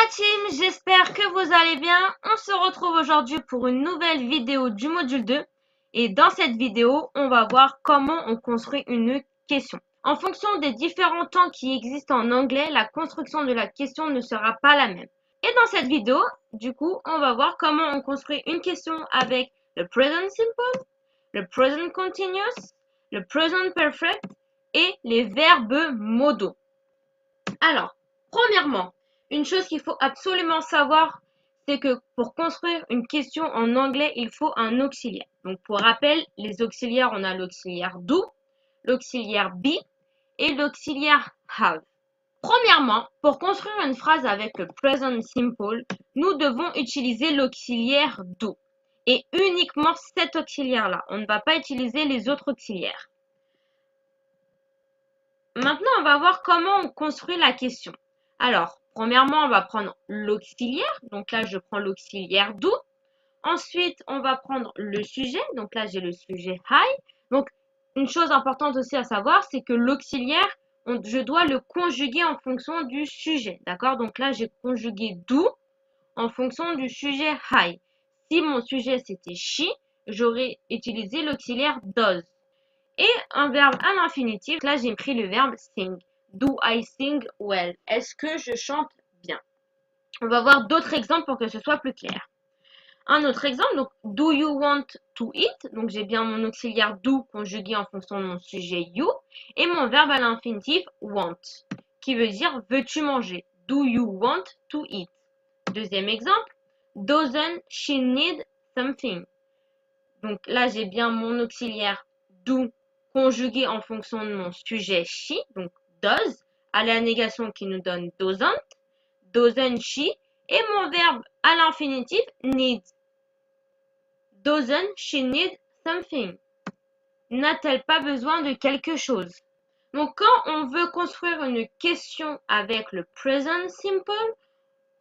la team, j'espère que vous allez bien. On se retrouve aujourd'hui pour une nouvelle vidéo du module 2. Et dans cette vidéo, on va voir comment on construit une question. En fonction des différents temps qui existent en anglais, la construction de la question ne sera pas la même. Et dans cette vidéo, du coup, on va voir comment on construit une question avec le present simple, le present continuous, le present perfect et les verbes modaux. Alors, premièrement, une chose qu'il faut absolument savoir, c'est que pour construire une question en anglais, il faut un auxiliaire. Donc, pour rappel, les auxiliaires, on a l'auxiliaire do, l'auxiliaire be et l'auxiliaire have. Premièrement, pour construire une phrase avec le present simple, nous devons utiliser l'auxiliaire do. Et uniquement cet auxiliaire-là. On ne va pas utiliser les autres auxiliaires. Maintenant, on va voir comment on construit la question. Alors, premièrement, on va prendre l'auxiliaire. Donc là, je prends l'auxiliaire do. Ensuite, on va prendre le sujet. Donc là, j'ai le sujet I. Donc, une chose importante aussi à savoir, c'est que l'auxiliaire, je dois le conjuguer en fonction du sujet. D'accord? Donc là, j'ai conjugué do en fonction du sujet I. Si mon sujet, c'était she, j'aurais utilisé l'auxiliaire does. Et un verbe à l'infinitif, là j'ai pris le verbe sing. Do I sing well? Est-ce que je chante bien? On va voir d'autres exemples pour que ce soit plus clair. Un autre exemple, donc do you want to eat? Donc j'ai bien mon auxiliaire do conjugué en fonction de mon sujet you et mon verbe à l'infinitif want qui veut dire veux-tu manger? Do you want to eat? Deuxième exemple, doesn't she need something? Donc là j'ai bien mon auxiliaire do conjugué en fonction de mon sujet she, donc does, à la négation qui nous donne doesn't she, et mon verbe à l'infinitif need. Doesn't she need something? N'a-t-elle pas besoin de quelque chose? Donc quand on veut construire une question avec le present simple,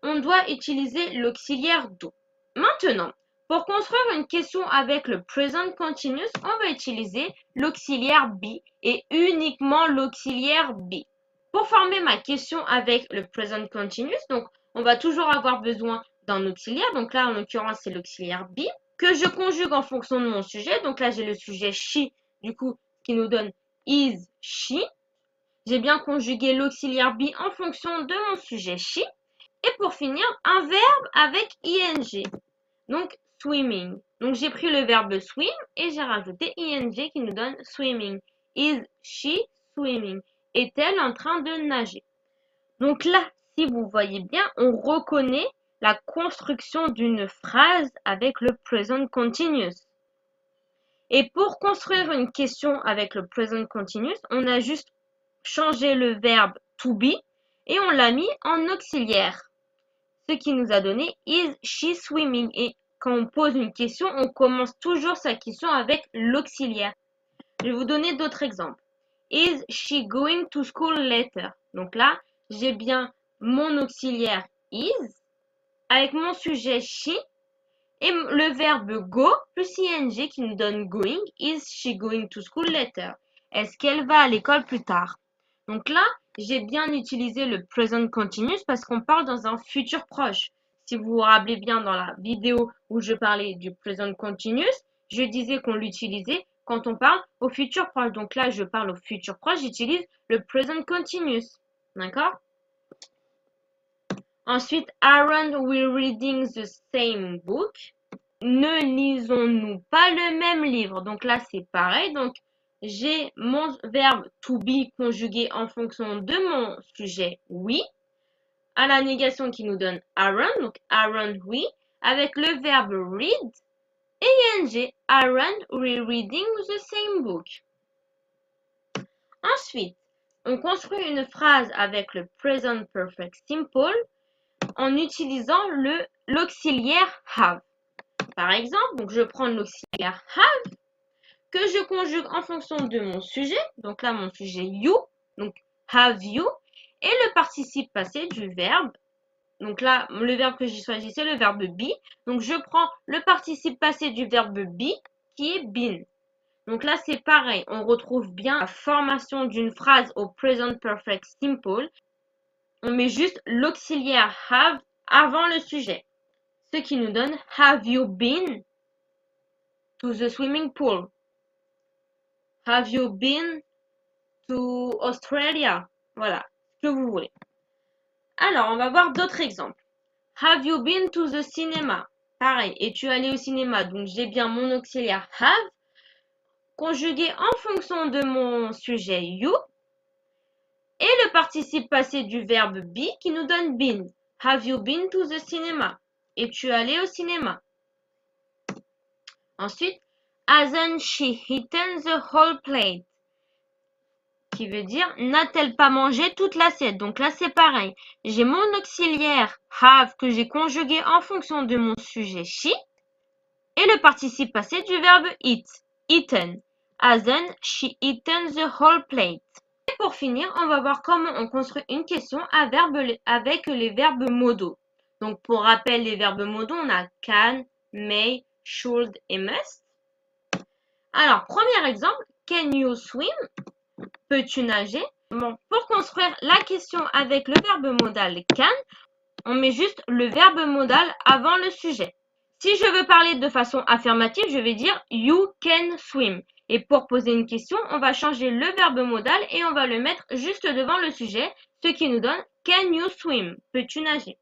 on doit utiliser l'auxiliaire do. Maintenant, pour construire une question avec le present continuous, on va utiliser l'auxiliaire be et uniquement l'auxiliaire be. Pour former ma question avec le present continuous, donc on va toujours avoir besoin d'un auxiliaire. Donc là, en l'occurrence, c'est l'auxiliaire be que je conjugue en fonction de mon sujet. Donc là, j'ai le sujet she, du coup, qui nous donne is she. J'ai bien conjugué l'auxiliaire be en fonction de mon sujet she. Et pour finir, un verbe avec ing. Donc, swimming. Donc, j'ai pris le verbe swim et j'ai rajouté ing qui nous donne swimming. Is she swimming? Est-elle en train de nager? Donc là, si vous voyez bien, on reconnaît la construction d'une phrase avec le present continuous. Et pour construire une question avec le present continuous, on a juste changé le verbe to be et on l'a mis en auxiliaire. Ce qui nous a donné is she swimming? Et quand on pose une question, on commence toujours sa question avec l'auxiliaire. Je vais vous donner d'autres exemples. Is she going to school later? Donc là, j'ai bien mon auxiliaire is avec mon sujet she et le verbe go plus ing qui nous donne going. Is she going to school later? Est-ce qu'elle va à l'école plus tard? Donc là, j'ai bien utilisé le present continuous parce qu'on parle dans un futur proche. Si vous vous rappelez bien dans la vidéo où je parlais du present continuous, je disais qu'on l'utilisait quand on parle au futur proche. Donc là, je parle au futur proche, j'utilise le present continuous. D'accord? Ensuite, aren't we reading the same book? Ne lisons-nous pas le même livre? Donc là, c'est pareil. Donc, j'ai mon verbe to be conjugué en fonction de mon sujet oui, à la négation qui nous donne aren't, donc aren't we, avec le verbe read et ing, aren't we reading the same book? Ensuite, on construit une phrase avec le present perfect simple en utilisant l'auxiliaire have. Par exemple, donc je prends l'auxiliaire have que je conjugue en fonction de mon sujet. Donc là, mon sujet you, donc have you, et le participe passé du verbe. Donc là, le verbe que j'ai choisi, c'est le verbe be. Donc je prends le participe passé du verbe be qui est been. Donc là, c'est pareil. On retrouve bien la formation d'une phrase au present perfect simple. on met juste l'auxiliaire have avant le sujet. Ce qui nous donne have you been to the swimming pool? Have you been to Australia? Voilà, ce que vous voulez. Alors, on va voir d'autres exemples. Have you been to the cinema? Pareil, es-tu allé au cinéma? Donc, j'ai bien mon auxiliaire have, conjugué en fonction de mon sujet you, et le participe passé du verbe be qui nous donne been. Have you been to the cinema? Es-tu allé au cinéma? Ensuite, hasn't she eaten the whole plate? Qui veut dire, n'a-t-elle pas mangé toute l'assiette? Donc là, c'est pareil. J'ai mon auxiliaire have que j'ai conjugué en fonction de mon sujet she et le participe passé du verbe eat, eaten. Hasn't she eaten the whole plate? Et pour finir, on va voir comment on construit une question avec les verbes modaux. Donc pour rappel, les verbes modaux, on a can, may, should et must. Alors, premier exemple, can you swim? Peux-tu nager? Bon, pour construire la question avec le verbe modal can, on met juste le verbe modal avant le sujet. Si je veux parler de façon affirmative, je vais dire you can swim. Et pour poser une question, on va changer le verbe modal et on va le mettre juste devant le sujet, ce qui nous donne can you swim? Peux-tu nager?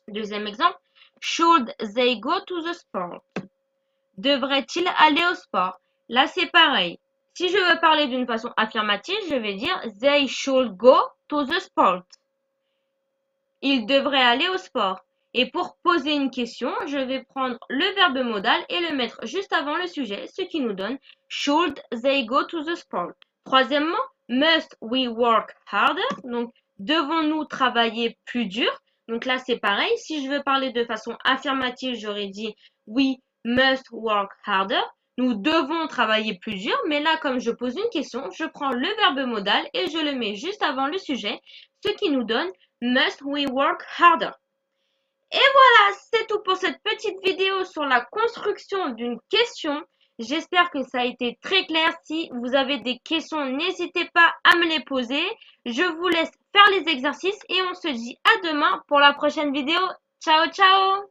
Deuxième exemple, should they go to the sport? Devrait-il aller au sport? Là, c'est pareil. Si je veux parler d'une façon affirmative, je vais dire they should go to the sport. Ils devraient aller au sport. Et pour poser une question, je vais prendre le verbe modal et le mettre juste avant le sujet, ce qui nous donne should they go to the sport. Troisièmement, must we work harder? Donc, devons-nous travailler plus dur? Donc là, c'est pareil. Si je veux parler de façon affirmative, j'aurais dit we must work harder. Nous devons travailler plus dur, mais là, comme je pose une question, je prends le verbe modal et je le mets juste avant le sujet, ce qui nous donne must we work harder. Et voilà, c'est tout pour cette petite vidéo sur la construction d'une question. J'espère que ça a été très clair. Si vous avez des questions, n'hésitez pas à me les poser. Je vous laisse faire les exercices et on se dit à demain pour la prochaine vidéo. Ciao, ciao!